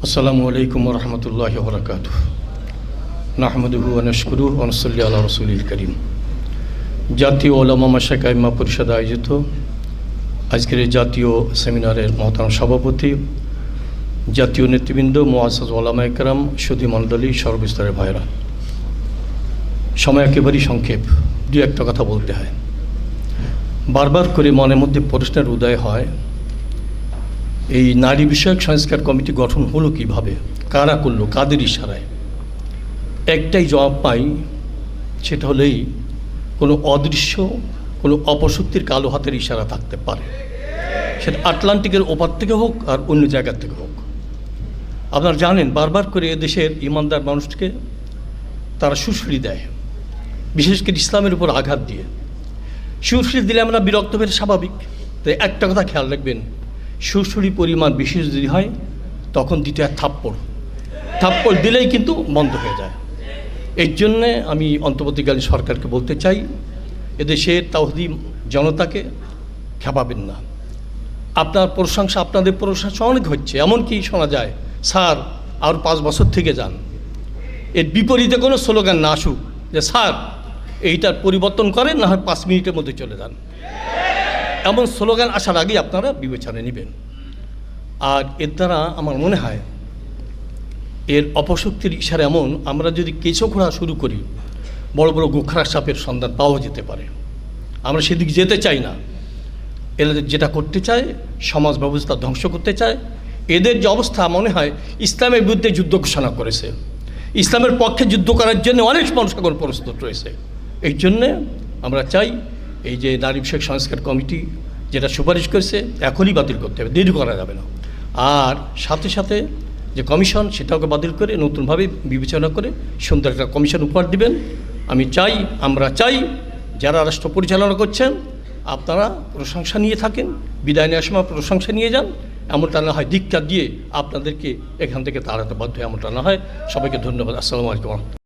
আসসালামু আলাইকুম রহমতুল্লাহি ওয়া বারাকাতুহু নাহমাদুহু ওয়া নাশকুরুহু ওয়া নুসাল্লি আলা রাসূলিল কারীম। জাতীয় ওলামা মাশায়েখ আইম্মা পরিষদ আয়োজিত আজকের এই জাতীয় সেমিনারের মহতারাম সভাপতি, জাতীয় নেতৃবৃন্দ, মুআজ্জাজ ওলামায়ে কেরাম, সুধী মণ্ডলী, সর্বস্তরের ভাইরা, সময় একেবারেই সংক্ষেপ, দু একটা কথা বলতে হয়। বারবার করে মনের মধ্যে প্রশ্নের উদয় হয়, এই নারী বিষয়ক সংস্কার কমিটি গঠন হলো কিভাবে, কারা করলো, কাদের ইশারায়? একটাই জবাব পাই, সেটা হলেই কোনো অদৃশ্য কোনো অপশক্তির কালো হাতের ইশারা থাকতে পারে, সেটা আটলান্টিকের ওপার থেকে হোক আর অন্য জায়গার থেকে হোক। আপনারা জানেন, বারবার করে এদেশের ইমানদার মানুষকে তারা সুশ্রী দেয়, বিশেষ করে ইসলামের উপর আঘাত দিয়ে। সুশ্রী দিলে আমরা বিরক্ত হয়ে স্বাভাবিক। তাই একটা কথা খেয়াল রাখবেন, সুশ্রী পরিমাণ বেশি যদি হয় তখন দ্বিতীয় থাপ্পড় দিলেই কিন্তু বন্ধ হয়ে যায়। এই জন্যে আমি অন্তর্বর্তীকালীন সরকারকে বলতে চাই, এদেশের তাওহীদি জনতাকে খেপাবেন না। আপনাদের প্রশংসা অনেক হচ্ছে, এমনকি শোনা যায় স্যার আর 5 বছর থেকে যান। এর বিপরীতে কোনো স্লোগান না আসুক যে স্যার এইটার পরিবর্তন করেন, না হয় 5 মিনিটের মধ্যে চলে যান। এমন স্লোগান আসার আগেই আপনারা বিবেচনায় নেবেন। আর এর দ্বারা আমার মনে হয় এর অপশক্তির ইশারা এমন, আমরা যদি কেঁচো খোঁড়া শুরু করি বড় বড় গোখরা সাপের সন্ধান পাওয়া যেতে পারে। আমরা সেদিকে যেতে চাই না। এরা যেটা করতে চায়, সমাজ ব্যবস্থা ধ্বংস করতে চায়। এদের যে অবস্থা, মনে হয় ইসলামের বিরুদ্ধে যুদ্ধ ঘোষণা করেছে, ইসলামের পক্ষে যুদ্ধ করার জন্য অনেক মানুষ এখন প্রস্তুত রয়েছে। এই জন্যে আমরা চাই এই যে নারী বিষয়ক সংস্কার কমিটি যেটা সুপারিশ করেছে এখনই বাতিল করতে হবে, দেরি করা যাবে না। আর সাথে সাথে যে কমিশন, সেটাকে বাতিল করে নতুনভাবে বিবেচনা করে সুন্দর একটা কমিশন উপহার দিবেন। আমরা চাই যারা রাষ্ট্র পরিচালনা করছেন আপনারা প্রশংসা নিয়ে থাকেন, বিদায় নেওয়ার সময় প্রশংসা নিয়ে যান। এমনটা না হয় ধিক্কার দিয়ে আপনাদেরকে এখান থেকে তাড়াতে বাধ্য হয়, এমনটা না হয়। সবাইকে ধন্যবাদ। আসসালামু আলাইকুম।